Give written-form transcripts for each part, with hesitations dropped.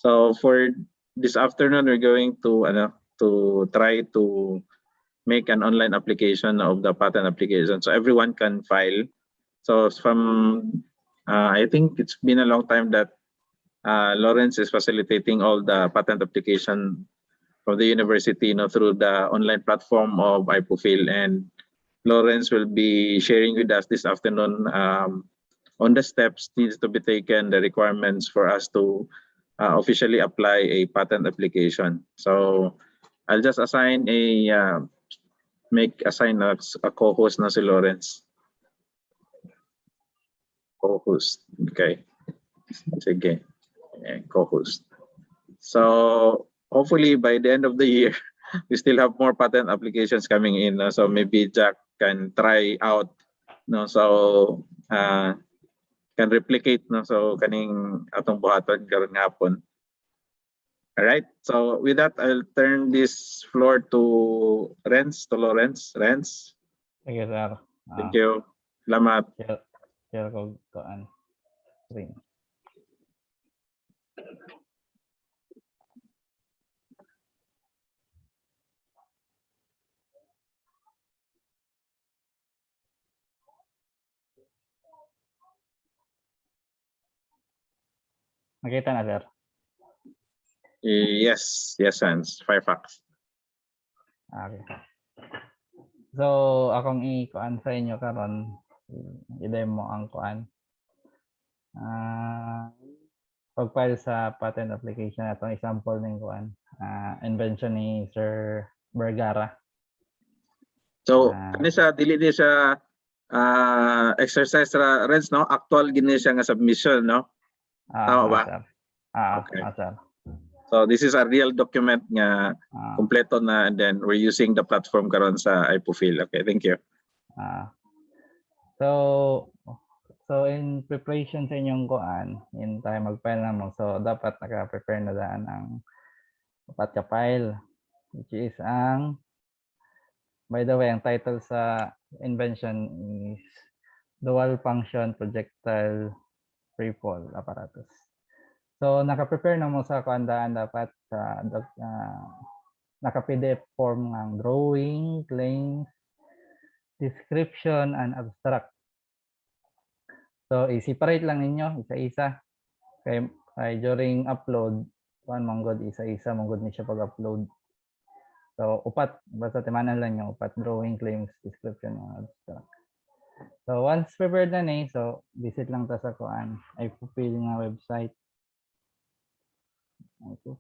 So for this afternoon, we're going to try to make an online application of the patent application, so everyone can file. So from I think it's been a long time that Lawrence is facilitating all the patent application from the university, through the online platform of IPOFIL, and Lawrence will be sharing with us this afternoon on the steps needs to be taken, the requirements for us to officially apply a patent application. So I'll just assign a co-host na si Lawrence. Co-host. Okay. Sige. Co-host. So hopefully by the end of the year, we still have more patent applications coming in. So maybe Jack can try out, so can replicate, so kaning atong buhaton karon hapon. All right. So with that, I'll turn this floor to Lawrence. Renz. Sige, sir. Thank you. Salamat. Share ko koan screen. Nakita na, sir? Yes, Hans. Firefox. Okay. So, akong i-kuan sa inyo karon, i-demo ang kuan. Pag-file sa patent application, atong example ng kuan, invention ni Sir Vergara. So, dili ni siya exercise ra Renz, no? Actual gini siya nga submission, no? Tama ba? Sir. Okay. Sir. So this is a real document nga kompleto na, and then we're using the platform karon sa IPOFIL. Okay, thank you. So in preparation sa inyong kuan, in tayo mag-file namon, so dapat naka-prepare na daan ang upat ka file, which is by the way, ang title sa invention is Dual Function Projectile Free Fall Apparatus. So naka-prepare na mo sa kuandaan dapat sa naka-PDF form ng drawing, claims, description, and abstract. So i-separate lang ninyo isa-isa. Kay during upload, manggod isa-isa manggod ni siya pag-upload. So upat, basta timanan lang yung upat: drawing, claims, description, and abstract. So once prepared na ni, so visit lang ta sa kuan IPOFIL nga website. Okay.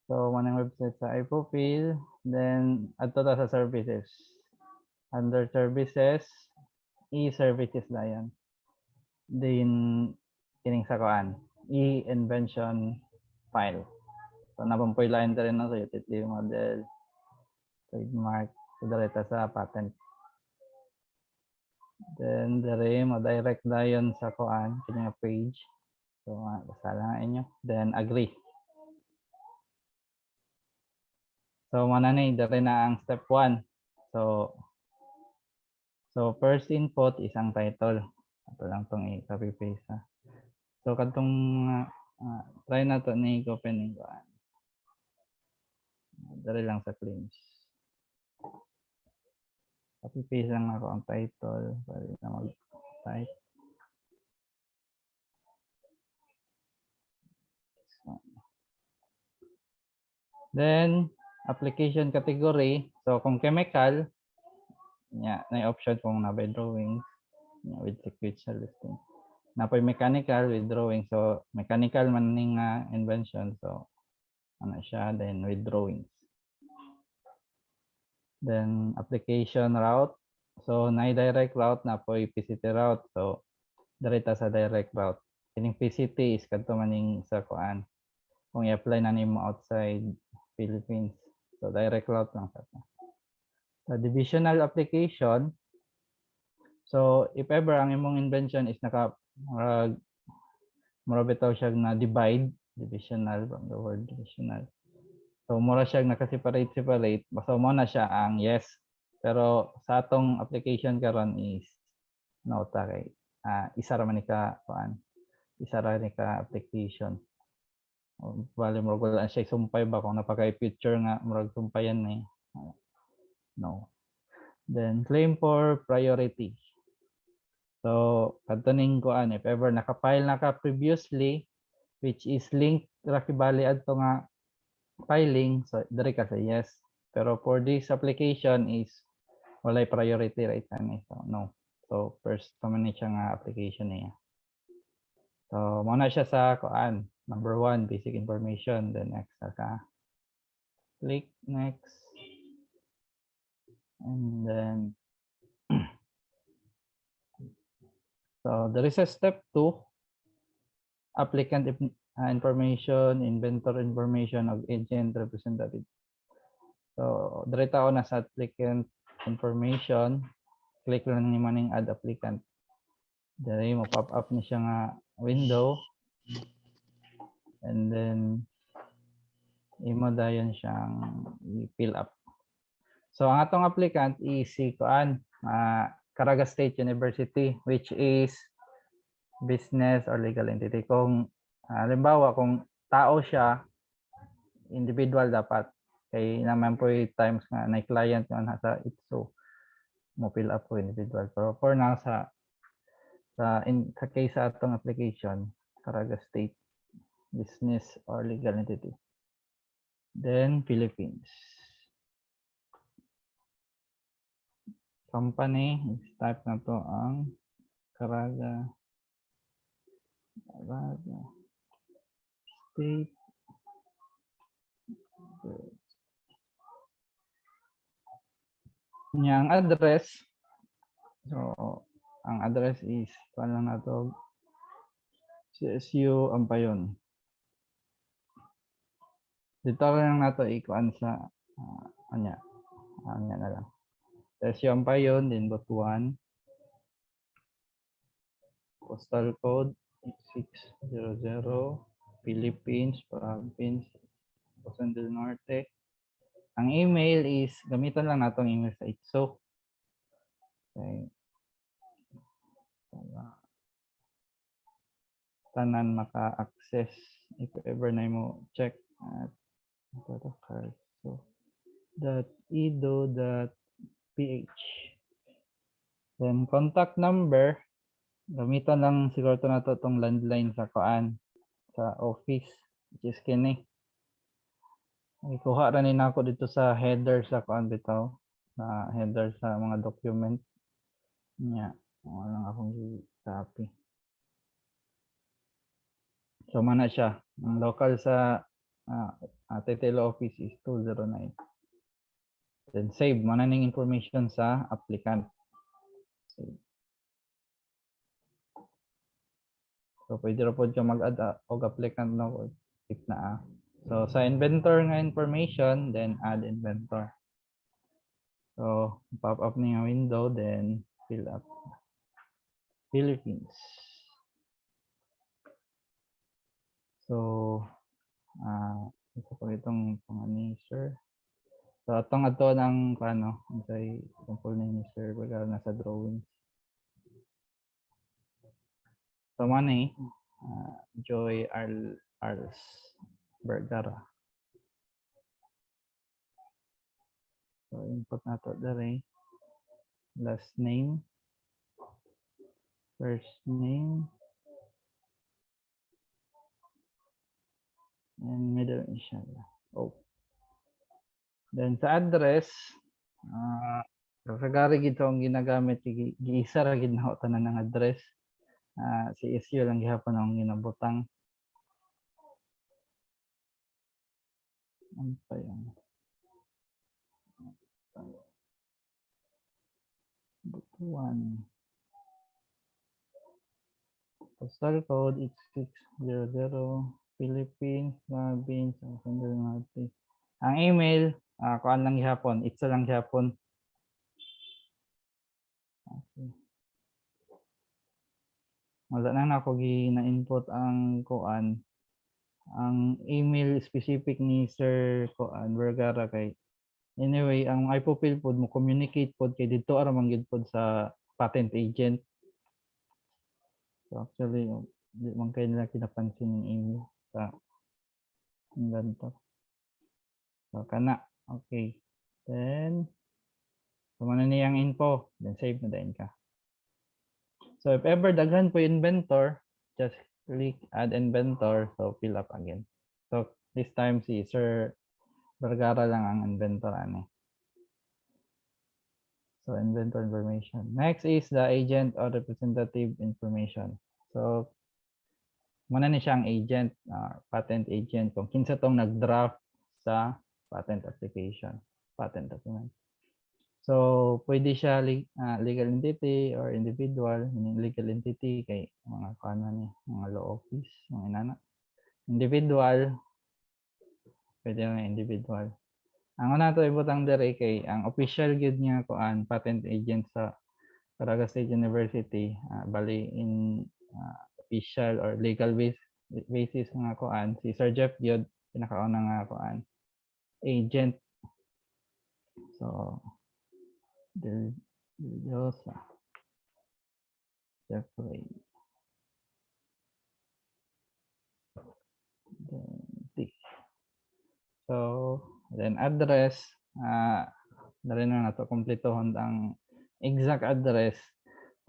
So, manang website sa IPOFIL, then adto ta sa services. Under services, e-services na yan. Then, kining sa kuan, e-invention file. So, napampoy line ta rin na sa utility model, trademark, so direta sa patent. Then, dire mo-direct dayon sa kuan, kining page. So, basta lang inyo. Then, agree. So, mananay, dire na ang step 1. So first input is ang title. Ito lang itong i-copy paste. So, katong try na ito na i-open yung kuan. Dire lang sa claims. Copy paste lang ako ang title para na mag-type. Then, application category. So, kung chemical, na option kung na by drawings, with sequential listing. Na po mechanical with drawing. So, mechanical man ning invention. So, ano siya, then with drawings. Then, application route. So, na-direct route na po PCT route. So, direta sa direct route. Kining PCT is kadto maning sa kuan. Kung i-apply na nimo outside Philippines. So, direct route lang sa ito. Sa divisional application, so if ever ang imong invention is marabitaw siya na divisional from the word divisional. So mura siya naka-separate. Basta mo na siya ang yes. Pero sa atong application karon is no ta kay isa ra man ni ka kuan. Isa ra ni ka application. Bali mo lang siya sumpay ba kung napakay picture nga murag sumpayan ni. No. Then claim for priority. So kadto kuan if ever naka-file na ka previously which is link ra kibali adto nga filing, so dire ka sa yes. Pero for this application is walay priority right ani. So no. So first pa man ni siya nga application niya. So muna siya sa kuan. Number 1, basic information. Then next ka. Click next. And then so there is a step 2. Applicant information, inventor information of agent representative. So dire tao na sa applicant information. Click lang ni maning add applicant. Dire mo pop up ni siya nga window. And then imo dayon siyang i-fill up. So ang atong applicant is si kuan Caraga State University, which is business or legal entity. Kung halimbawa kung tao siya, individual dapat. Kay naman po times nga na client nga nasa ITSO mo fill up po individual. Pero for now sa case sa atong application, Caraga State business or legal entity. Then Philippines. Company, type na to ang Caraga State. Yang address. So ang address is paano na to? CSU Ampayon. Dito lang na to ikuan sa anya na lang. CSU Ampayon, din Butuan. Postal code 8600, Philippines, province, Quezon del Norte. Ang email is gamitan lang natong email sa ITSO. Okay. Tanan maka-access if ever na mo check at .edu.ph. Then contact number, gamitan lang siguro to na to tong landline sa kuan sa office, which is kini. Ikuha ra ni nako dito sa header sa kuan bitaw, sa header sa mga document niya. Wala akong copy. So mana siya. Ang local sa Tetelo office is 209. Then save mana ning information sa applicant. Save. So pwede ra pod ka mag-add og applicant no if na. So sa inventor nga information, then add inventor. So pop up ni nga window, then fill up. Philippines. So ito po itong ni sir. So atong ato ng paano, say sample ni sir pagka nasa drawing. So man Joy Arls Vergara. So input na to dere. Last name, first name, and middle initial. Oh. Then sa address, kagari gito ang ginagamit, giisa ra gid na tanan ng address. Si SU lang gihapon ang ginabutang. Ano pa yan? Butuan. Postal code 8600, Philippines, province, Quezon del Norte. Ang email, kuan lang gihapon, itsa lang gihapon. Okay. Wala na ako na-input ang kuan. ang email specific ni Sir Koan Vergara kay anyway ang ipopil pod mo communicate pod kay didto ara man gyud pod sa patent agent. So actually di man kay nila kinapansin yung email sa inventor. So kana okay. Then kumana niyang info, then save na din ka. So if ever daghan po inventor, just click add inventor, so fill up again. So this time si Sir Vergara lang ang inventor ani. So inventor information. Next is the agent or representative information. So muna ni siyang agent, patent agent kung kinsa tong nag-draft sa patent application, patent document. So pwede siya legal entity or individual. Legal entity kay mga kuan ni mga law office, mga inana. Individual pwede nga individual. Ang una to ibutang dere kay ang official gyud niya kuan patent agent sa Caraga State University, bali in official or legal basis nga kuan si Sir Jeff gyud pinakauna nga kuan agent. So Dillosa Jeffrey so then address na nato kumpletohon ang exact address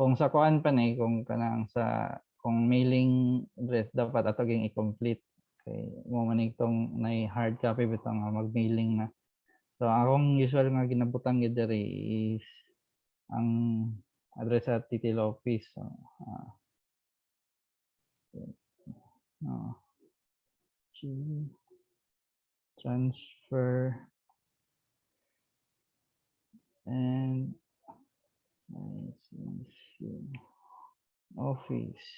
kung sa kuan pa ni kung kanang sa kung mailing address dapat ato ging i-complete kay mo man itong nay hard copy bitaw nga mag-mailing na. So akong usual nga ginabutang gid diri is ang address sa title office. So, transfer and office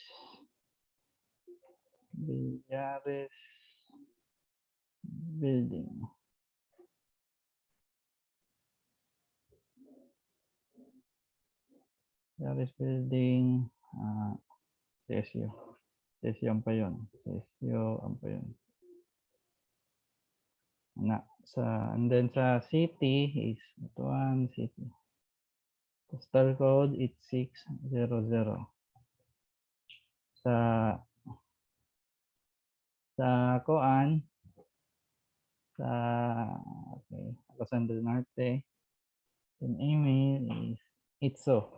Villares building. Villares building CSU. CSU ang pa yun. CSU ang pa yun. And then sa city is ito one city. Postal code 8600. Sa Koan sa okay, Acosan del Norte. Then email is itso.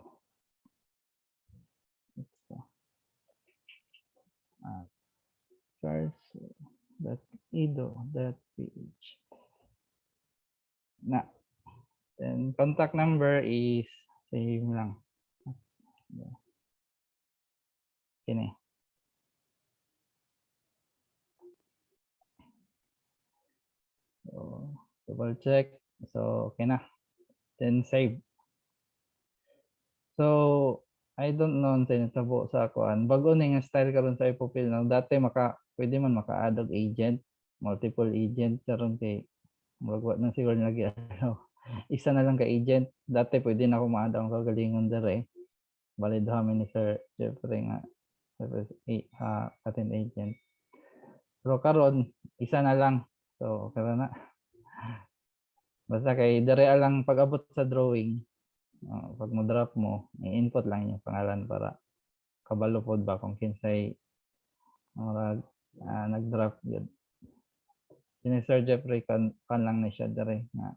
Charles.ido.ph. Then contact number is same lang. Kini. So, double check. So, okay na. Then save. So, I don't know unsa natabo sa kuan. Bago ni nga style karon sa ipopil nang dati pwede man maka-add og agent, multiple agent karon kay magwa na siguro lagi isa na lang ka agent. Dati pwede na ako ma-add ang kagalingon dere. Bali duha ni Sir Jeffrey nga patent agent. Pero karon isa na lang. So, karon na. Basta kay dere lang pag-abot sa drawing. Pag mo drop mo, i-input lang yung pangalan para kabalo pod ba kung kinsay nag-drop yun. Si Sir Jeffrey kan lang na siya dere na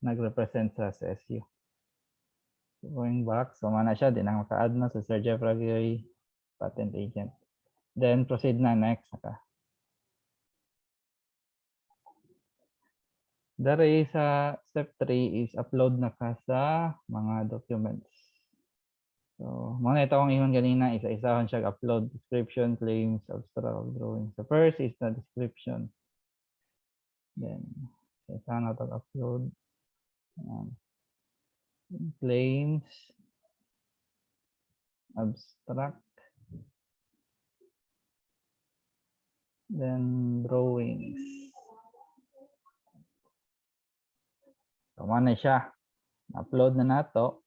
nag-represent sa SSU. So, going back, so mana siya, di na maka-add na sa Sir Jeffrey patent agent. Then proceed na next. Dere sa step 3 is upload na ka sa mga documents. So, mga ito akong ingon ganina, isa-isahon siya upload, description, claims, abstract, drawing. So, first is the description. Then, isa na ito upload. Claims, abstract, then drawings. So, mana siya. Upload na nato.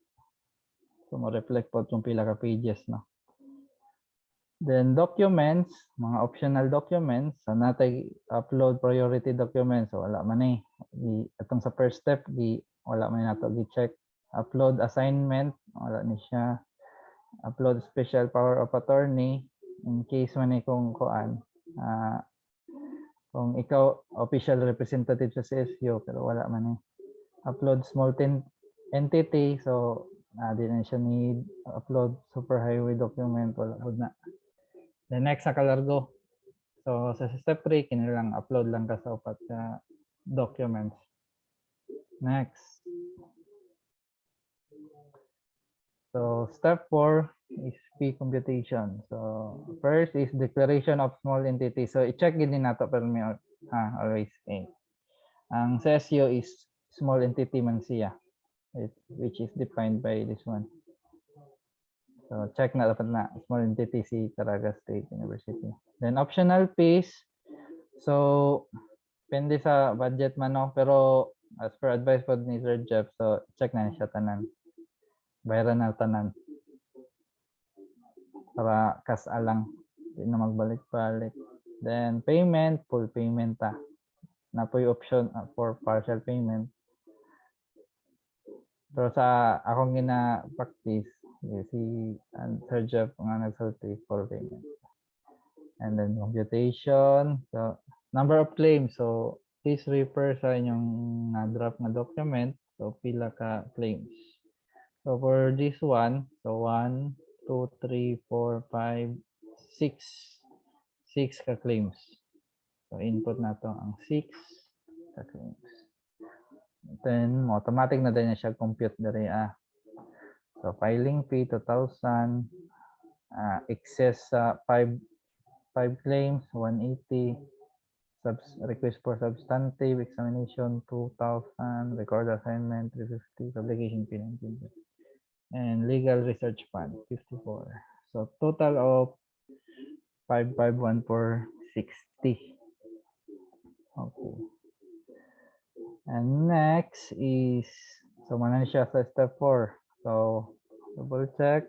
So, ma-reflect po itong pila ka pages, no? Then documents, mga optional documents, so natay upload priority documents, so wala man eh. Atong sa first step, wala man nato gi-check. Upload assignment, wala ni siya. Upload special power of attorney, in case man eh kung kung ikaw official representative sa CSU, pero wala man eh. Upload small entity, so di na siya need upload superhighway document, wala po na. The next sa kalargo. So sa step 3, kinilang upload lang ka sa upat ka documents. Next. So step 4 is fee computation. So first is declaration of small entity. So i-check din nato pero may always ang CSU is small entity man siya, which is defined by this one. So check na dapat na small entity si Caraga State University. Then optional fees. So depende sa budget man no, pero as per advice po ni Sir Jeff, so check na siya tanan. Bayaran na tanan. Para kas alang, hindi na magbalik-balik. Then payment, full payment ta. Na po yung option for partial payment. Pero sa akong gina-practice, si Sir Jeff nga nagsulti for payment. And then computation. So number of claims. So please refer sa inyong na-draft na document. So pila ka claims. So for this one, so 1, 2, 3, 4, 5, 6. 6 ka claims. So input na to ang 6 ka claims. Then automatic na din siya compute diri So filing fee 2,000, excess 5 claims 180, request for substantive examination 2,000, record assignment 350, publication fee 19, and legal research fund 54. So total of 551,460. Okay. And next is, so manan siya sa step 4. So double check.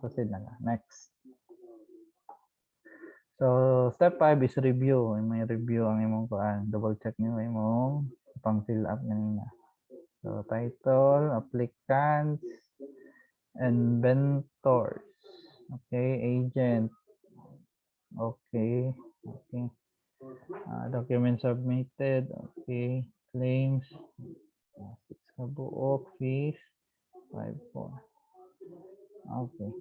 Proceed na lang. Next. So step 5 is review. May review ang imong double check niyo imong pang fill up kanina. So title, applicants, inventors. Okay, agent. Okay. Document submitted. Okay. Claims. 6 kabuok. Fees. 5,4. Okay.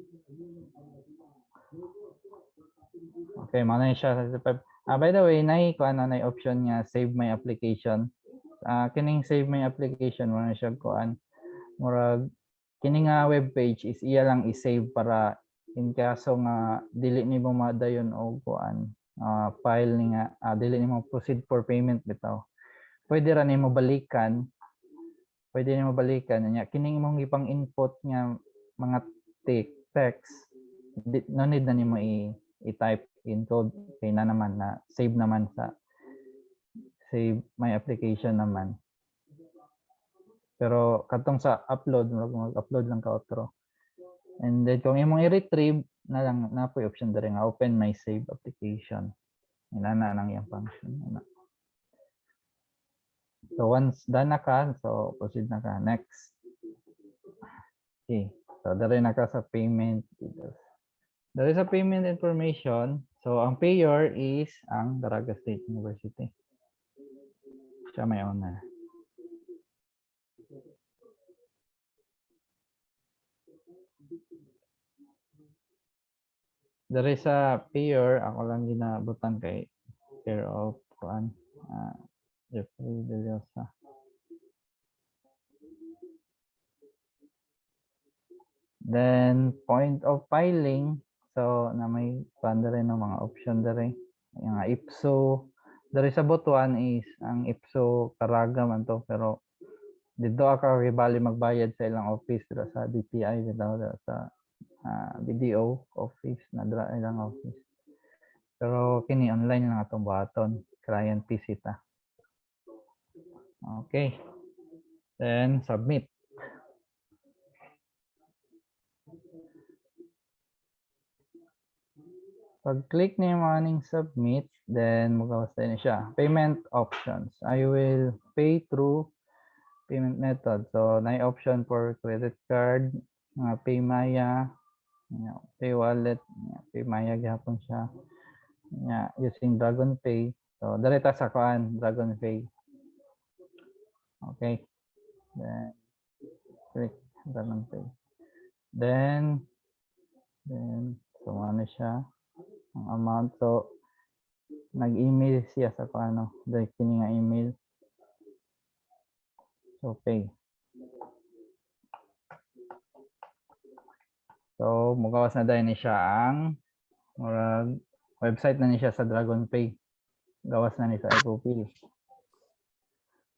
Okay, mana siya sa step 5. By the way, na option niya save my application. Kining save my application mo na siya kuan murag kining web page is iya lang i-save para in kaso nga dili nimo madayon og kuan file ni nga dili nimo proceed for payment bitaw. Pwede ra nimo balikan. Nya kining imong ipang input nga mga text no need na nimo i-type in code kay na naman na save naman sa save my application naman. Pero katong sa upload, mag-upload lang ka outro. And then kung imong i-retrieve na lang na po option diri nga open my save application. Inana nang yang function. So once done na ka, so proceed na ka next. Okay. So diri na ka sa payment details. There is a payment information. So ang payer is ang Caraga State University. Siya may owner. There is a payer, ako lang ginabutan kay care of Jeffrey De Llosa. Then point of filing, so na may panda rin ng mga option dere. Yung IPSO, there is about one is ang IPSO Caraga man to, pero dito ka bali magbayad sa ilang office sa DTI dito sa BDO office na dra ilang office. Pero kini online lang atong buhaton, client PC ta. Okay. Then submit. Pag-click niyo yung maning submit, then magawas na siya. Payment options. I will pay through payment method. So, na option for credit card, Paymaya, Pay Wallet, Paymaya gihapon siya. Using Dragon Pay. So, direta sa kuan, Dragon Pay. Okay. Then, click Dragon Pay. Then, so ano siya, ang amount. So, nag-email siya sa paano, direct kini nga email. So, pay. So, mugawas na dahil ni siya ang website na ni siya sa Dragon Pay. Gawas na ni sa iPopil.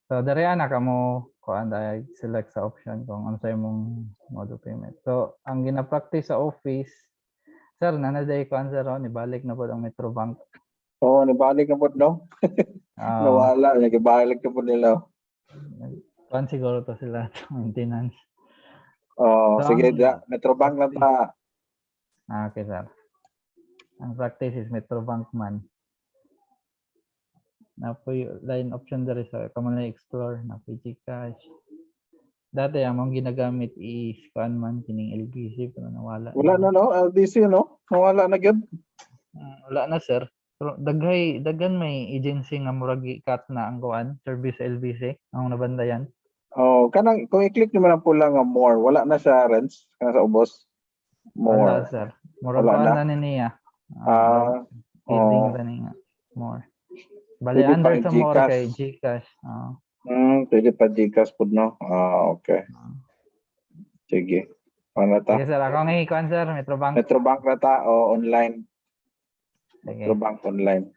So, dari na ka mo kuan dahil select sa option kung ano sa imong mode of payment. So, ang gina-practice sa office, sir, nanaday kuan sir, nibalik na po ang Metrobank. Oo, nabalik na po, no? Nawala, nagibalik na po nila. Kuan siguro to sila sa maintenance. Oh, So, sige, ang- Metrobank lang ta. Okay, sir. Ang practice is Metrobank man. Na po yung line option dari sa Common Explore na po Gcash. Dati ang mga ginagamit is kuan man kining LBC pero nawala. Wala na, no? LDC, no? Nawala na yun. Wala na, sir. Pero daghan may agency nga murag cut na ang kuan service LBC ang nabandayan. Oh, kanang kung i-click naman ang pula nga more, wala na siya rents kana sa ubos. Wala, More. sir. Murag Wala kuan na. na niya. Oh. Heading na niya. More. Bali Pwede under pa sa more Gcash. kay Gcash. Pwede pa Gcash po, no? Okay. Sige. Ano ta? Sige, sir. Ako nga ikuan, sir. Metrobank. Metrobank na ta o online? Sige. Metrobank online.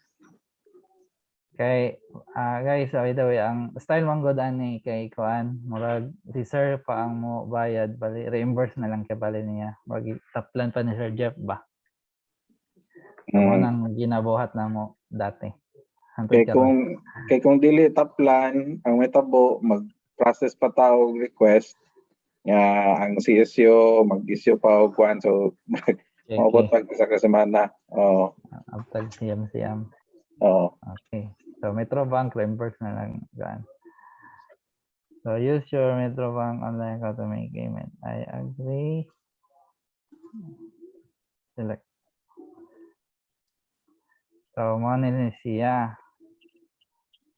Kay guys, by the way, ang style man god ani kay kuan, murag si sir pa ang mo bayad, bali reimburse na lang kay bali niya. Murag taplan pa ni Sir Jeff ba. So mo nang ginabuhat na mo dati. Kay kung dili taplan ang metabo, mag-process pa tao og request nga ang CSO mag-issue pa og kuan, so maabot pag isa ka semana. Abtag siyam. Okay. So Metrobank reimburse na lang gan. So use your Metrobank online account to make payment. I agree. Select. So mo ni siya.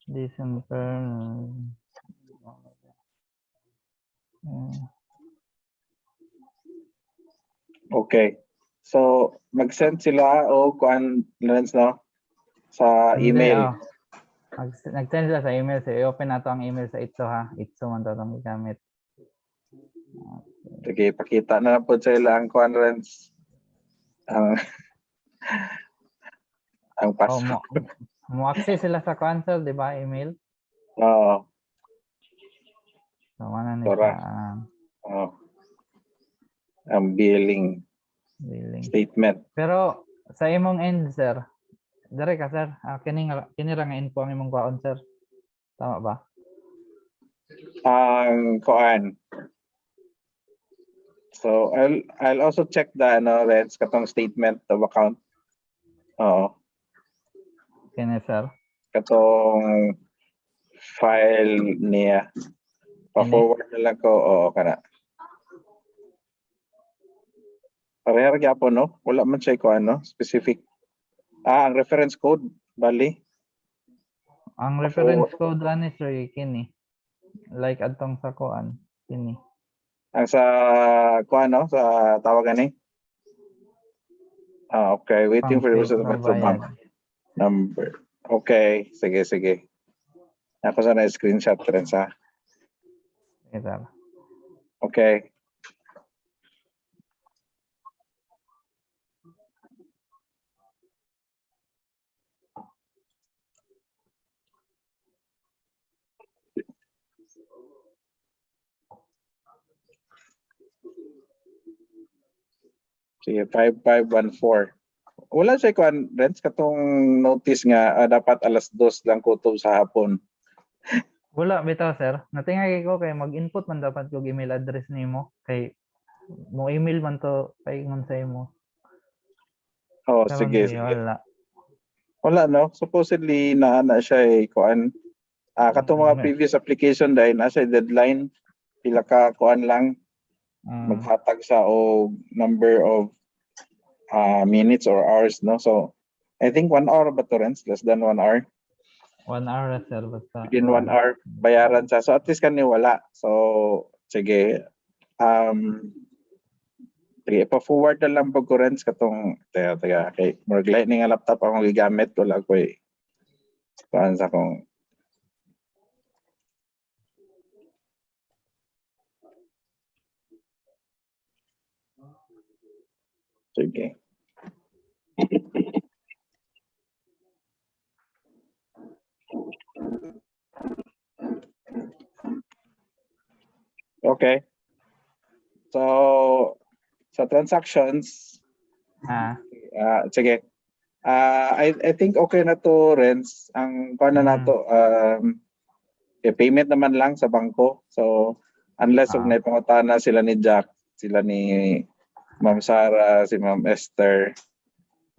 This confirm. Okay. So mag-send sila o kuan lens, no? Sa email. Nag-send sila sa email. So i-open na to ang email sa ito ha. Ito man to itong gamit. Sige, pakita na lang po sa ila ang kuan lens. Ang password. Mo access sila sa cancel, di ba? Email. Oo. So mana ni siya Ang billing statement. Pero sa imong end, sir, dire ka, sir. Kini ra nga info ang imong kuan, sir. Tama ba? Ang kuan. So I'll also check the rents katong statement of account. Oo. Kini, sir. Katong file niya. Pa-forward na lang ko. Oo, kana. Parehara gyapon, no? Wala man siya ko specific. Ang reference code, bali. Ang reference code ani, sir, kini. Like adtong sa kuan, kini. Ang sa kuan, no? Sa tawagan ni. Okay. Waiting for the result of Metrobank number. Okay. Sige. Ako sana screenshot rin sa. Okay. Sige, 5514. Wala siya kuan rents katong notice nga dapat alas 2 lang kutob sa hapon. Wala bitaw, sir. Natingay ko kay mag-input man dapat kog email address nimo kay mo email man to kay ngon sa imo. Oh, Karon sige, di sige. wala. Wala, no? Supposedly, na siya kuan. Katong mga previous application dahil na siya deadline, pila ka kuan lang, maghatag sa o number of minutes or hours, no? So, I think 1 hour ba to, Renz? Less than 1 hour? 1 hour sir basta. Within 1 hour, bayaran siya. So, at least kani wala. So, sige. Sige, ipa-forward na lang po ko, Renz, katong, taga, kay more lightning nga laptop akong gigamit, wala ko kuan sa akong sige. Okay. So, sa transactions, sige. I think okay na to, Renz. Ang paano na to, payment naman lang sa bangko. So, unless ug naipangutana sila ni Jack, sila ni Ma'am Sara, si Ma'am Esther,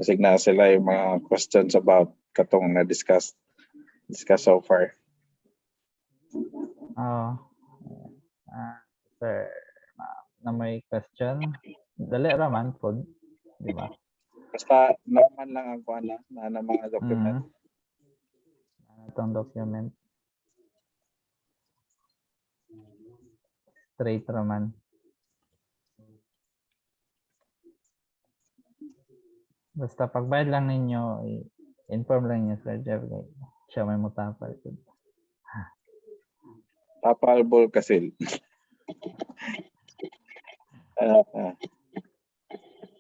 kasi na sila yung mga questions about katong na-discuss so far. Sir, na may question, dali raman po, di ba? Basta naman lang ang kuan na mga document. Itong document. Straight raman. Basta pagbayad lang ninyo, inform lang niyo Sir Jeff. Siya may mutapal. Tapal bol kasil.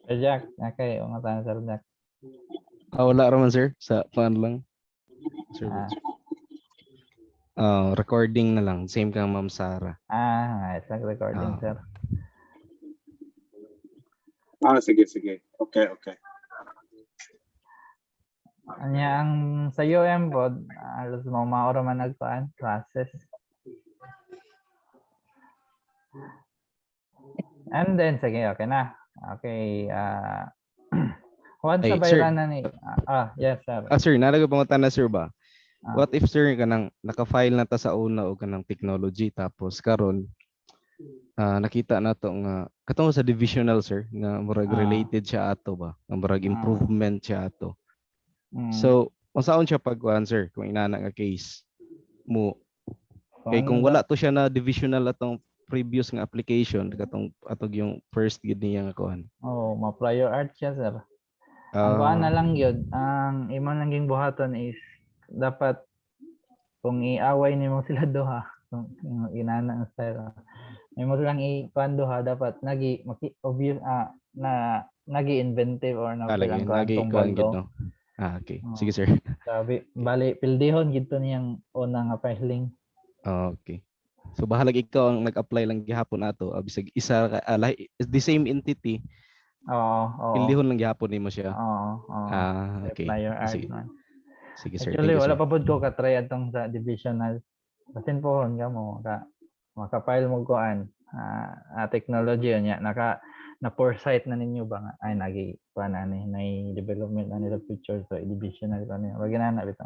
Sir Jack, okay, umatan Sir Jack. Wala raman sir, sa pan lang. Sir. Recording na lang, same kang Ma'am Sara. Nice, recording sir. Sige. Okay. Ang sa UM po, alas mo maoro man nagkuan process. And then sige, okay na. Okay, once Ay, na bayran na ni yes sir. Sir, nalaga pangutan na sir ba? What if sir kanang naka-file na ta sa una o kanang technology tapos karon nakita na to nga katong sa divisional sir nga murag related siya ato ba? Nga murag improvement siya ato. So, unsaon siya pagkuan sir kung inana nga case mo? Kay kung wala to siya na divisional atong previous nga application katong atog yung first gid niya nga kuan. Ma-prior art siya sir. Ang kuan na lang yun, ang imong naging buhaton is dapat kung iaway nimo sila duha, kung inana ang style, nimo silang i-kuan duha, dapat obvious nagi-inventive or Nagi kuan gid no. Okay. Sige sir. Sabi, bali pildihon gid to niyang una nga filing. Okay. So bahalag ikaw ang nag-apply lang gihapon ato, bisag isa the same entity. Pildihon lang gihapon nimo siya. Okay. Prior art man. Sige sir. Actually, wala pa pud ko ka-try atong sa divisional. Basin pohon ka mo maka-file mo kuan technology niya na foresight na ninyo ba nga ay nagi kuan ani na development na nila feature so divisional ko niya. Wag na bitaw.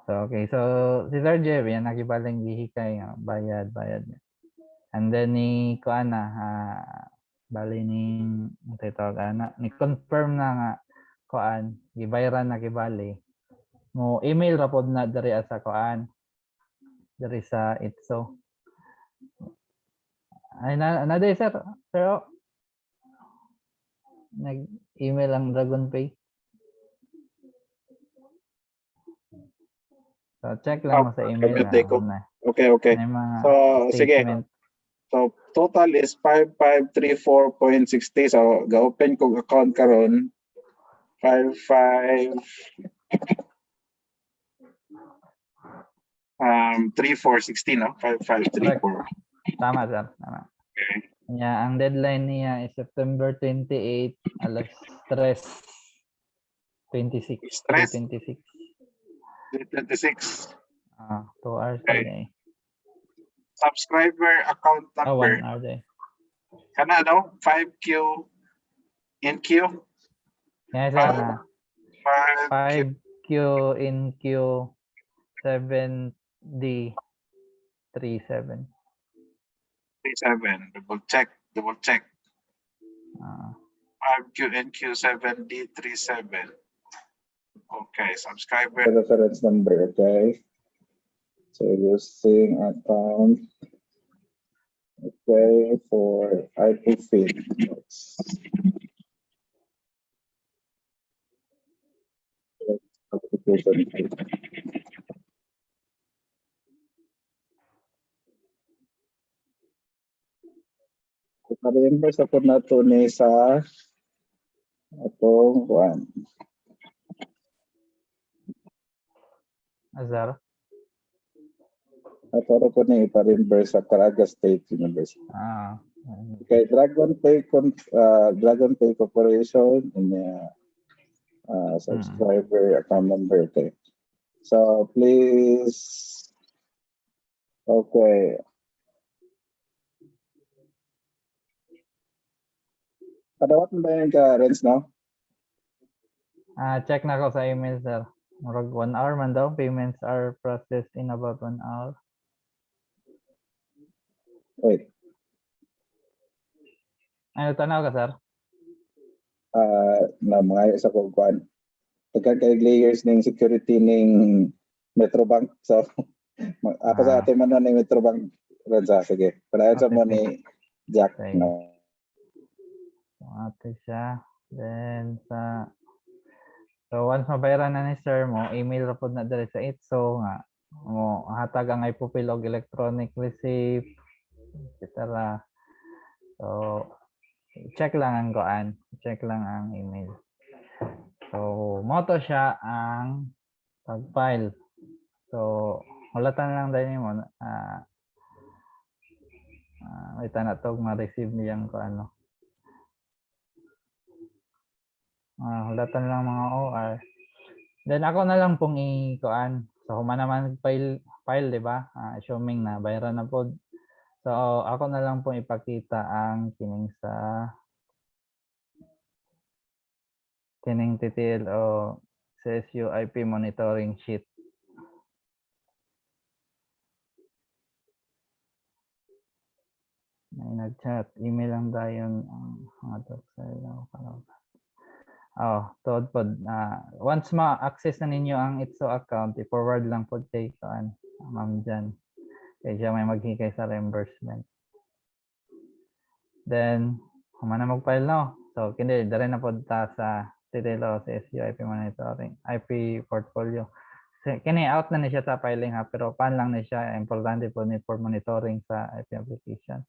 So okay, so si Sir Jev yan nakibaling gihikay nga bayad niya. And then ni kuan bali ni ni confirm na nga kuan gibayaran na kibali mo email ra pod na diri sa kuan diri sa itso ay na day sir pero nag-email ang DragonPay so check lang mo sa email na. Okay. So sige. So total is 5534.60. So ga-open kong account karon 3416 no 5534. Tama sir, tama. Okay. Ang deadline niya is September 28 alas 3:26. 26. 2 hours okay. Subscriber account number. 1 hour day. Kana no 5Q NQ? Yan sir na 5Q 5Q in Q 7D 37. 37. Double check. Ah, 5Q NQ 7D 37. Okay, subscriber reference number, okay. So using account, okay, for iProofing. Application. Naka-reimburse ako na to ni sa atong kuan. Azar. Ato ko ni ipa-reimburse sa Caraga State University. Ah, Okay, Dragon Pay Corporation and subscriber account number. Okay. So please, okay. Kadawat mo ba yung ka-Renz now? check na ko sa email sir. Murag 1 hour man daw. Payments are processed in about 1 hour. Wait. Ano tanaw ka sir? Na mga sa kuan. Kay layers ng security ng Metrobank. So ako sa atin man ng Metrobank Renza. Sige. Padayon sa mo ni Jack. Okay. No. So, ate siya. Then so once mabayaran na ni sir mo, email ra pod na diri sa ITSO nga mo hatag ang ipupil og electronic receipt, etc. So check lang ang kuan, check lang ang email. So mo to siya ang pag-file. So hulatan lang dahil mo ito na to ma-receive niyang ko ano. Hulatan lang mga OR. Then ako na lang pong i-kuan. So human naman file, di ba? Assuming na bayaran na po. So ako na lang pong ipakita ang kining TTL o CSU IP monitoring sheet. May nag-chat. Email lang dayon ang mga tuod po. Once ma-access na ninyo ang ITSO account, i-forward lang po kay Ma'am Jan. Kaya siya may maghikay sa reimbursement. Then, human na mag-file no. So, kindi, dari na po ta sa TTL sa SU IP monitoring, IP portfolio. So, kini out na niya sa filing ha, pero pan lang niya siya, importante po ni for monitoring sa IP application.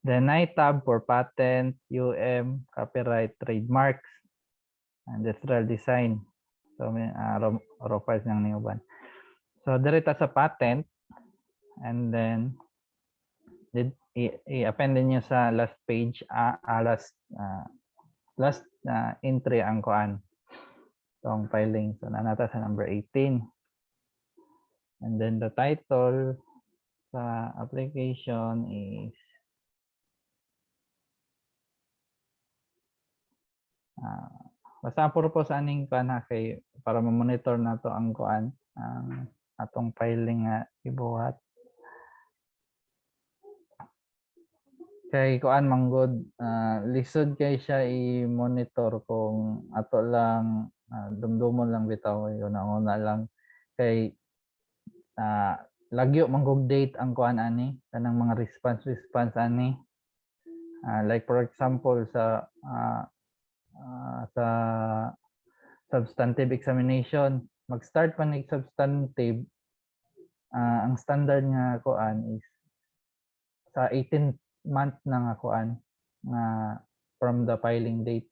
Then, tab for patent, copyright, trademarks, industrial design. So, may raw files ng niuban. So, direta sa patent, and then, i-append niyo sa last page, last entry ang kuan tong filing. So, nanata sa number 18. And then, the title sa application is basta ang purpose aning kuan kay para ma-monitor na to ang kuan ang atong filing nga ibuhat. Kay kuan manggod lisod kay siya i-monitor kung ato lang dumdumon lang bitaw yun ang una lang kay lagyo manggod date ang kuan ani kanang mga response ani like for example sa substantive examination mag-start pa ni substantive ang standard nga kuan is sa 18th month na nga kuan nga from the filing date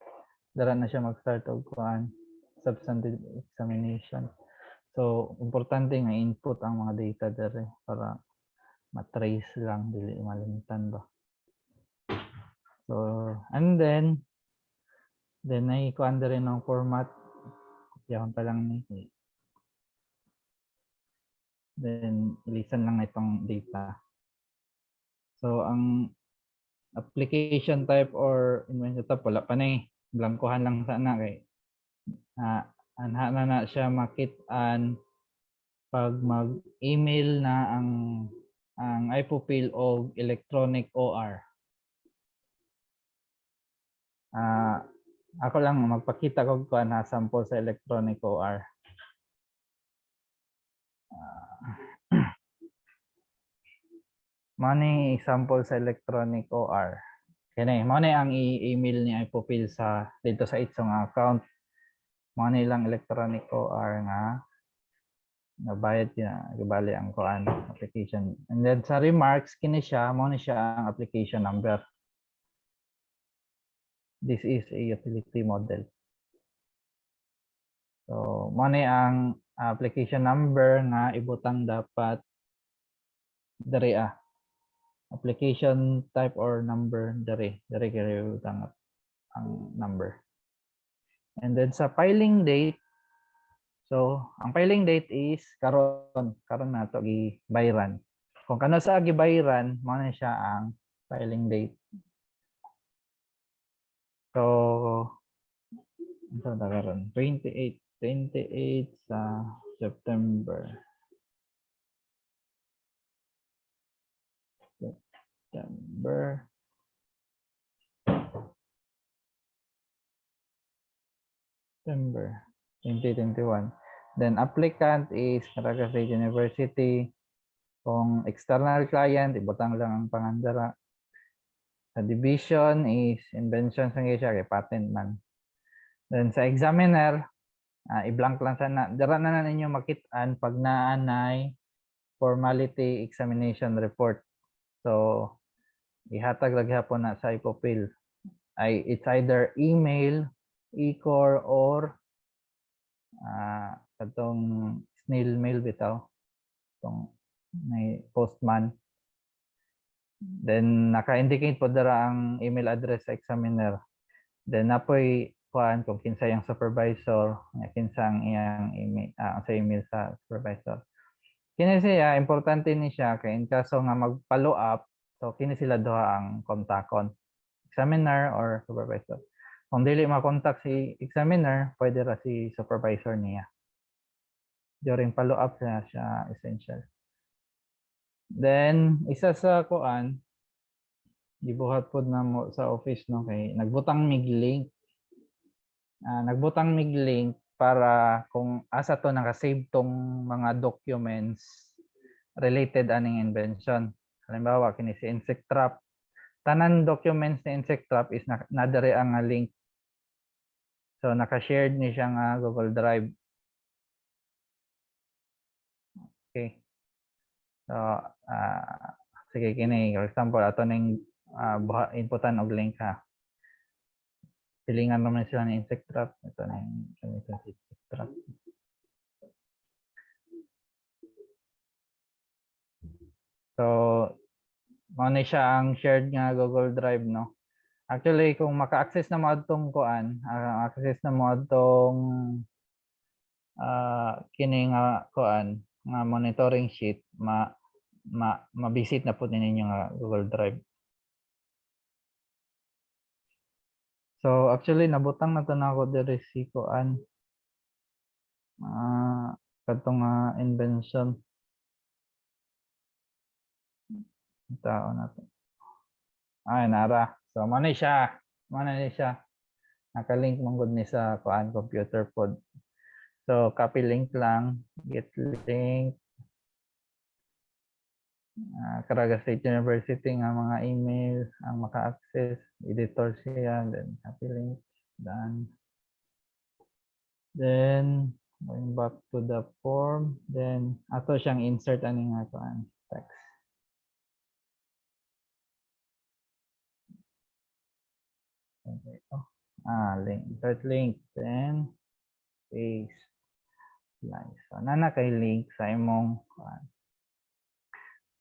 dara na siya mag-start og kuan substantive examination. So importante nga input ang mga data dere para matrace lang dili malimtan ba. So and then ay kuan dere ng format yan pa lang ni. Then ilisan lang itong data. So ang application type or invention type wala pa na Blankohan lang sana kay anha na siya makit-an pag mag-email na ang iPupil o electronic OR. Ako lang magpakita ko kuan na sample sa electronic OR. Money example sa electronic OR. Kani, mo na ang i-email ni iPupil sa dito sa itsong account. Mo na lang electronic OR nga nabayad niya gibali ang kuan application. And then sa remarks kini siya mo na siya ang application number. This is a utility model. So mo na ang application number nga ibutang dapat diri application type or number diri kay ibutang ang number. And then sa filing date, so ang filing date is karon na to gibayran. Kung kano sa gibayran, mo na siya ang filing date. So ito na karon 28 sa September. September 2021. Then applicant is Caraga State University. Kung external client, ibutang lang ang pangandara. Sa division is invention sa siya kay patent man. Then sa examiner, i-blank lang sana. Dara na ninyo makit-an pag naanay formality examination report. So ihatag laghapon na sa iPupil. It's either email, e-core or katong snail mail bitaw. Itong may postman. Then naka-indicate po dara ang email address sa examiner. Then napoy kuan kung kinsa yung supervisor, kinsa ang iyang email sa email sa supervisor. Kini siya importante ni siya kay in kaso nga mag-follow up, so kini sila duha ang kontakon, examiner or supervisor. Kung dili ma-contact si examiner, pwede ra si supervisor niya. During follow up siya essential. Then isa sa kuan gibuhat pod na mo sa office no kay nagbutang mig link. Nagbutang mig link para kung asa to naka-save tong mga documents related aning invention. Halimbawa kini si insect trap. Tanan documents ni insect trap is nadari ang link. So naka-shared ni siya nga Google Drive. Okay. So sige kini for example ato ning inputan og link ha. Pilingan naman sila ng insect trap. Ito na yung insect trap. So, muna siya ang shared nga Google Drive, no? Actually, kung maka-access na mo itong kuan, access na mo itong kini nga kuan, nga monitoring sheet, ma-visit na po ninyo nga Google Drive. So actually nabutang na to na ako diri si kuan katong invention tao na to. Nara. So mo na siya nakalink man gud ni sa kuan computer pod. So copy link lang, get link Caraga State University nga mga email ang maka-access, editor siya, then copy link, done. Then going back to the form, then ato siyang insert ani nga kuan text. Okay. Link, insert link, then paste. Nice. So nana kay link sa imong kuan.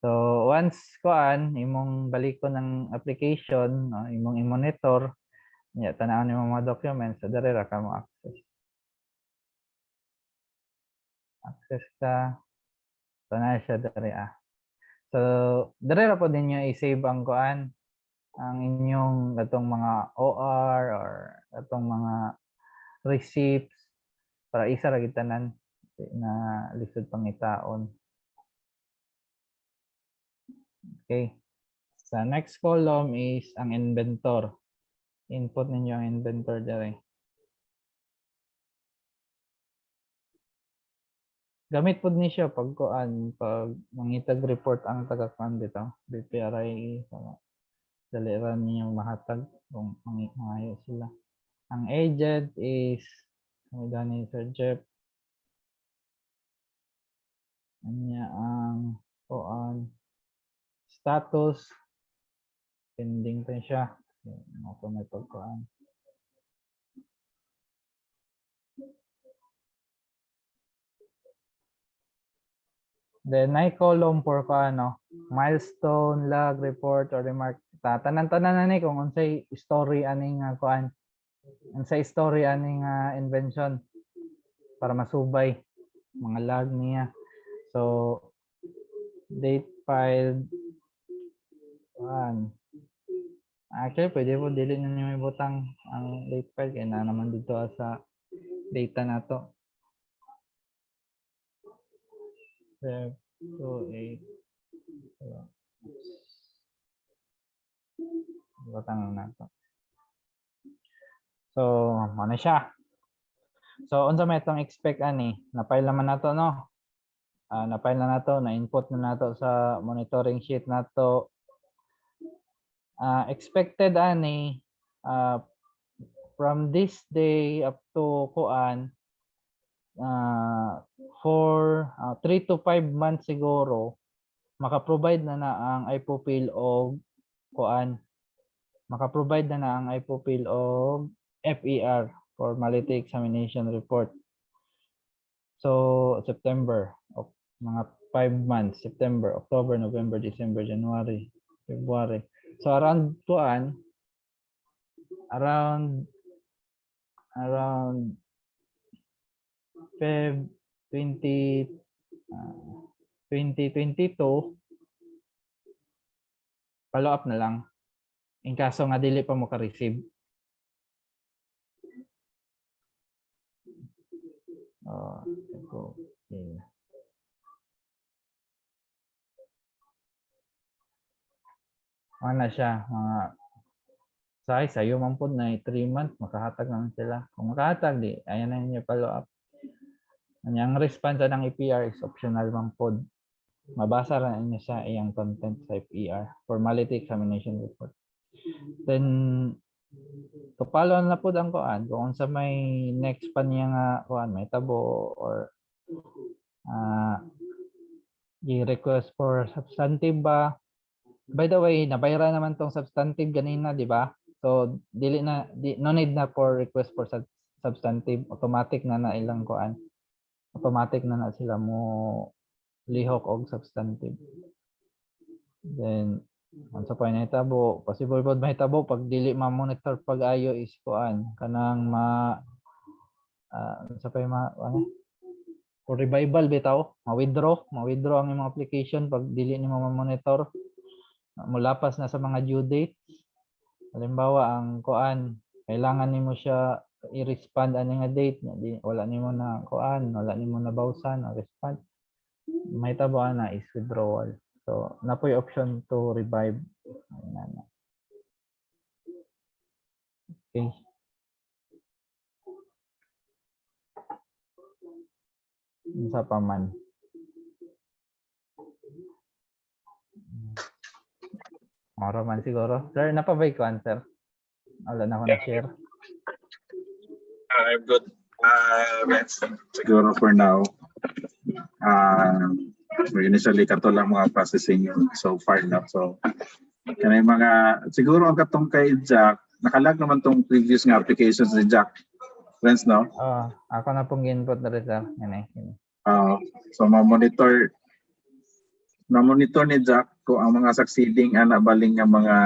So once kuan imong balikon ng application, imong i-monitor, nya tanawon imong mga documents, so diri ra ka mo access. Access ka. So na siya diri So diri ra po ninyo i-save ang kuan ang inyong atong mga OR or atong mga receipts para isa ra gid tanan na lisod pangitaon. Okay. Sa next column is ang inventor. Input ninyo ang inventor dere. Gamit pod ni siya pag mangitag report ang taga-kuan dito, BPRI sama. Dali ra niyo mahatag kung mangayo sila. Ang agent is gani Sir Jeff. Anya ang kuan status pending pa siya. Ako may pagkuan. Then I column for milestone, log, report or remark. Tanan-tanan na ni kung unsay story aning kuan. Unsay story aning invention para masubay mga log niya. So date filed actually pwede po dili na niyo may butang ang date file kaya na naman dito sa data nato. 728 butang nato. So ano siya? So unsa may itong expect ani? Na-file naman nato no? Na-file na nato, na-input na nato sa monitoring sheet nato. Expected ani from this day up to kuan for 3 to 5 months siguro maka-provide na ang IPOPIL og kuan. Maka-provide na ang IPOPIL og FER, Formality Examination Report. So September of mga 5 months, September, October, November, December, January, February. So around Feb 2022 follow up na lang in kaso nga dili pa mo ka-receive. Okay. Ano siya, mga sayo man po na 3 months, makahatag naman sila. Kung makahatag, di, ayan na niyo follow up. Ang response ng EPR is optional man po. Mabasa rin niyo sa iyang content sa EPR, Formality Examination Report. Then, kapalo na po ang kuan, kung sa may next pa niya nga kuan, may tabo or i-request for substantive ba. By the way, nabayra naman tong substantive ganina, di ba? So, no need na for request for substantive. Automatic na ilang kuan. Automatic na sila mo lihok og substantive. Then, sa pa na itabo, possible pod mahitabo pag dili ma-monitor pag-ayo is kuan. Kanang sa pa for revival bitaw, ma-withdraw ang imong application pag dili nimo ma-monitor. Mulapas na sa mga due date. Halimbawa ang kuan, kailangan nimo siya i-respond ani nga date, wala nimo na kuan, wala nimo na bawsan o respond. May tabo na is withdrawal. So napoy option to revive. Okay. Sa paman. Maro man siguro. Sir, napabay ko answer. Wala na ako na-share. I'm good. Siguro for now. Initially, kato lang mga processing so far na. So, kanay mga, siguro ang katong kay Jack, nakalag naman tong previous nga applications ni Jack. Friends, no? Ako na pong input na rin, sir. So, ma-monitor ni Jack kung ang mga succeeding baling nga mga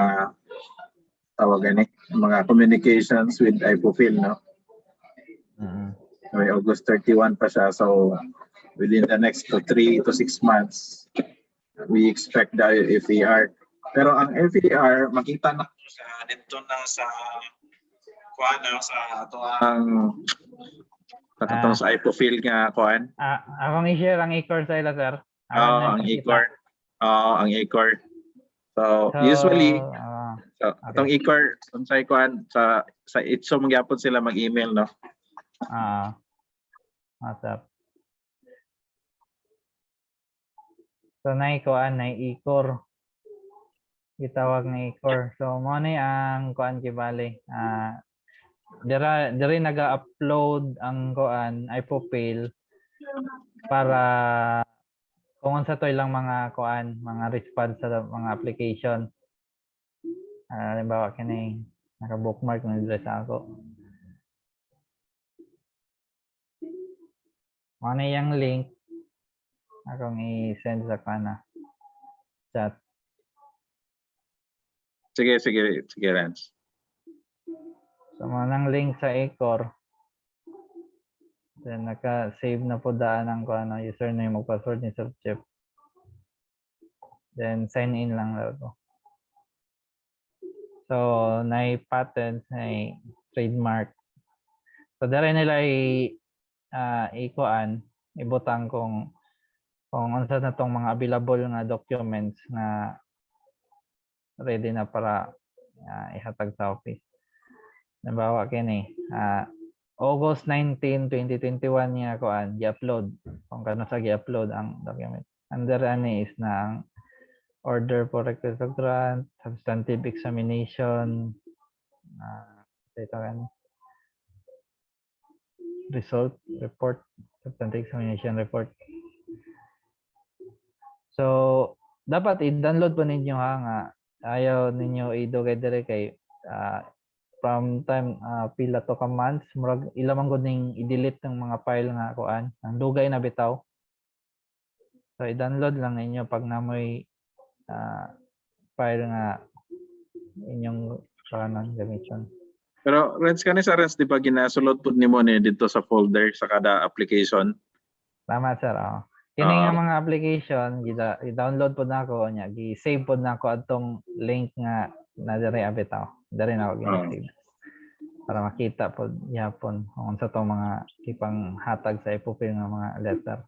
tawagan mga communications with IPOPIL, no? May August 31 pa siya, so within the next 3 to 6 months we expect the FER. Pero ang FER, makita na ko sa dito na sa kuan na sa ato ang katong sa IPOFIL nga kuan. Akong i-share ang e-course sa ila, sir. Ang e-core. Ang e-core. So, usually atong e-core sa kuan sa itso magyapon sila mag-email, no. Sir. So na kuan na e-core. Gitawag nga e-core. So mo ni ang kuan kibali. Diri naga-upload ang kuan IPOFIL para kung unsa to ilang mga kuan, mga response sa mga application. Halimbawa kini naka-bookmark na diri sa ako. Ano yung link akong i-send sa kana chat. Sige, Rans. So manang link sa e-core. Then naka-save na po daan ang kuan username ug password ni Sir Chef. Then sign in lang daw to. So na patent, na trademark. So dere nila i-kuan, ibutang kung unsa na tong mga available nga documents na ready na para ihatag sa office. Nabawa kini August 19, 2021 niya kuan gi-upload. Kung kano sa gi-upload ang document. Under ani is na ang order for request of grant, substantive examination, ito kan result report, substantive examination report. So dapat i-download po ninyo nga ayaw ninyo i-dugay dire kay from time pila to ka months murag ilamang gud ning i-delete ng mga file nga kuan ang dugay na bitaw. So i-download lang ninyo pag namoy file nga inyong kanan gamiton. Pero Rens sa Rens di ba ginasulod pud nimo ni dito sa folder sa kada application? Tama sir. Kini nga mga application i-download pod nako nya gi-save pod nako adtong link nga na diri bitaw. Dari na ako gina-save. Para makita po yapon kung sa itong mga ipang hatag sa IPOFIL nga mga letter.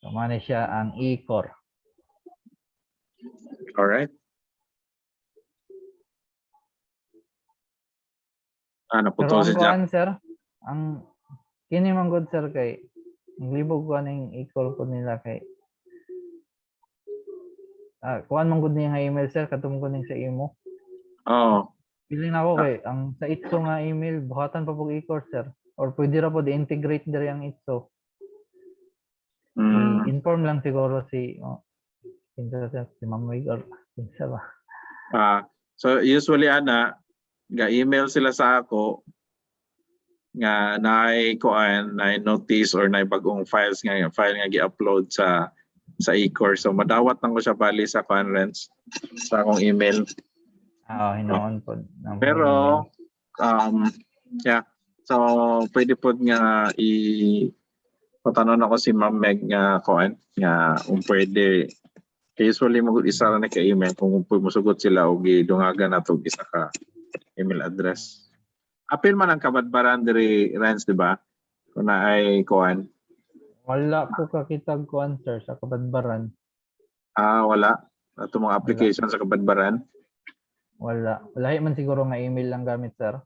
So, mani siya ang e-core. Alright. Pero ang kuan, sir, ang kini man good, sir, kay ang libog ko ng e-core po nila kay kuan man gud niya email, sir, katong ko ning sa imo. Piling ako kay ang sa itso nga email buhatan pa pug e-core, sir, or pwede ra po di-integrate diri ang itso. I-inform lang siguro si si Ma'am Wig or kinsa ba. So usually ga-email sila sa ako nga naay kuan na notice or naay bagong file nga gi-upload sa e-core. So madawat nang ko siya bali sa conference sa akong email. Hinoon po. Pero so pwede pod nga patanon ako si Ma'am Meg nga kuan nga pwede usually magud isa ra na ka email kung musugot sila og gidungagan nato isa ka email address. Apil man ang kabadbaran diri Rens, di ba? Kung naay kuan. Wala ko kakitag kuan, sir, sa kabadbaran. Wala. Ato mga application sa kabadbaran. Wala. Lahi man siguro nga email lang gamit, sir.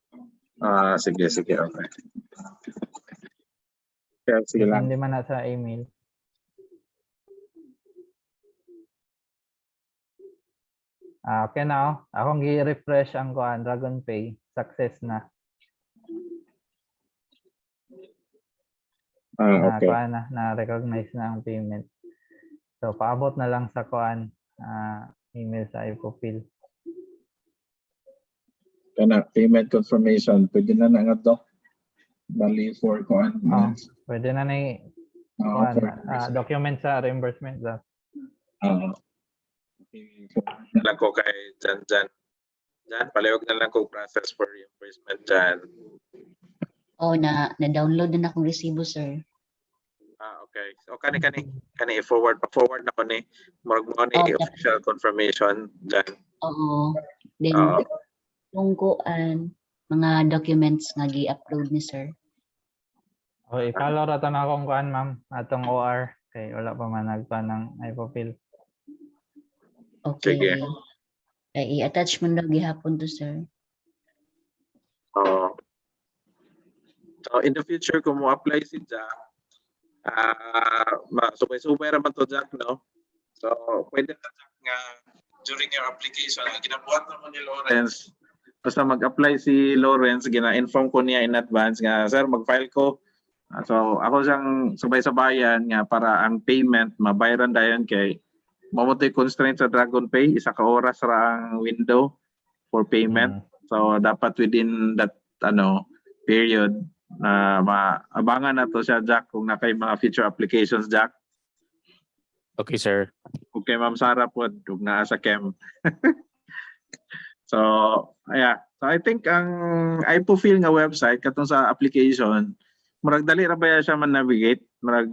Sige, okay. Kaya sige lang. Hindi man na sa email. Okay na. Akong gi-refresh ang kuan DragonPay. Success na. Okay. Kuan na-recognize na ang payment. So paabot na lang sa kuan email sa IPOFIL. Kana payment confirmation pwede na nga to. Bali for kuan. Pwede na ni document sa reimbursement da. Lang ko kay Jan palihog na lang ko process for reimbursement Jan. Na-download na akong resibo, sir. Okay. Okay. So kani i-forward na ko ni mo ni Okay. official confirmation diyan. Oo. Then, Oo. yung kuan, mga documents nga gi-upload ni sir. O, i-follow ra to na akong kuan, ma'am. Atong OR. Kay wala pa man nagpa ng ipopil. Okay. Sige. Ay, i-attach mo daw gihapon to sir. Oo. So in the future kung mo apply si Jack, subay-subay raman to Jack, no? So pwede na Jack nga during your application, ang ginabuhat naman ni Lawrence, basta mag-apply si Lawrence, gina-inform ko niya in advance nga, sir, mag-file ko. So ako siyang sabay-sabayan nga para ang payment mabayaran dayon kay mamotoy constraint sa DragonPay, isa ka oras ra ang window for payment. So dapat within that period na maabangan na to siya Jack kung nakay mga future applications Jack. Okay, sir. Okay, Ma'am Sara po ug naa sa Chem. So, yeah. So I think ang iPofil nga website katong sa application, murag dali ra ba siya man navigate, murag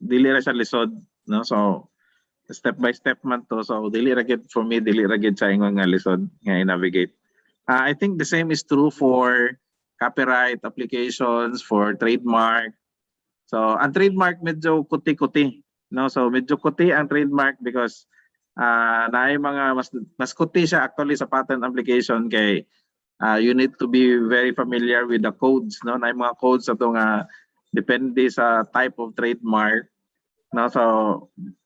dili ra siya lisod, no? So step by step man to. So dili ra gid for me, dili ra gid sa ingon nga lisod nga i-navigate. I think the same is true for copyright applications, for trademark. So ang trademark medyo kuti-kuti, no? So medyo kuti ang trademark because naay mga mas kuti siya actually sa patent application kay you need to be very familiar with the codes, no? Naay mga codes ato nga depende sa type of trademark, no? So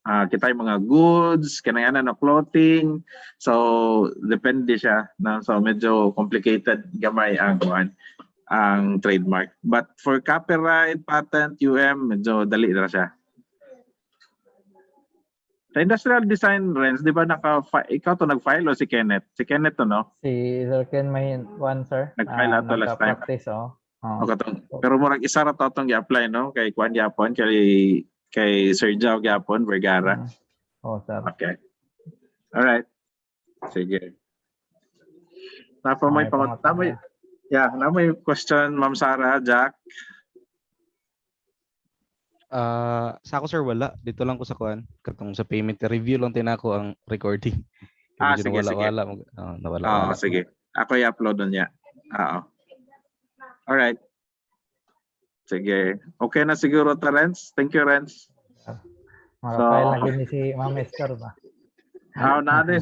kita yung mga goods, kanayanan na clothing. So depende siya, no? So medyo complicated gamay ang trademark. But for copyright, patent, medyo dali na siya. Sa industrial design, Renz, di ba ikaw to nag-file o si Kenneth? Si Kenneth to, no? Si Sir Ken may one, sir. Nag-file ato last time. Nagka-practice, oh. O pero murag isa ra to itong i-apply, no? Kay Juan Yapon, kay Sir Jao Yapon, Vergara. Oh, sir. Okay. Alright. Sige. Napamoy pangatama. namoy question, Ma'am Sara, Jack. Sa ako sir wala, dito lang ko sa kuan, katong sa payment review lang tinako ang recording. Sige, nawala. Nawala. Sige. Ako i-upload niya. Oo. Alright. Sige. Okay na siguro to, Renz. Thank you, Renz. Makapile lagi ni si Ma'am Esther ba? Nade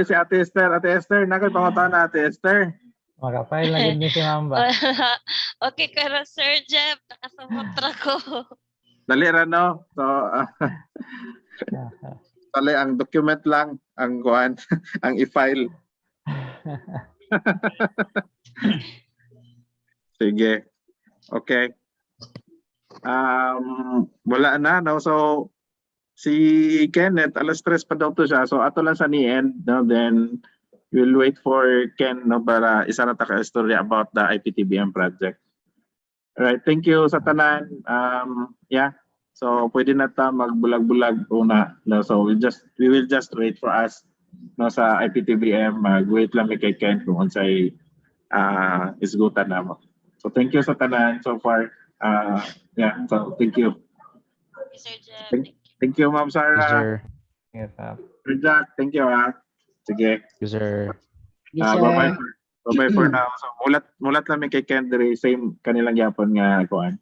si Ate Esther. Ate Esther, nakoy pangutan na Ate Esther. Makapile lagi ni si Ma'am ba? Okay ka na, Sir Jeff. Nakasamutra ko. Dali ra, no? So, dali ang document lang, ang kuan, ang i-file. Sige. Okay. Wala na, no? So, si Kenneth, alas 3 pa daw to siya. So, ato lang sa ni-end, no? Then, we'll wait for Ken, no? Para isa na taka story about the IPTBM project. Alright, thank you sa tanan. Yeah. So, pwede na ta magbulag-bulag una. No? So, we will just wait for us, no, sa IPTBM. Wait lang kay Ken kung unsay isgutan na mo. So, thank you sa tanan so far. Yeah, so thank you. Sir Jeff. Thank you, Ma'am Yes, Sarah. sir. Yes, sir. Sir Jack, thank you, Sige. Yes, sir. Yes, sir. Bye-bye for now. So, mulat lang kay Kendry, same kanilang yapon nga kuan.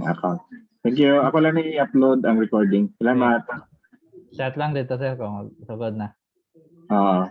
Account. Thank you. Ako lang i-upload ang recording. Salamat. Chat lang dito, sir, kung sugod na. Oo.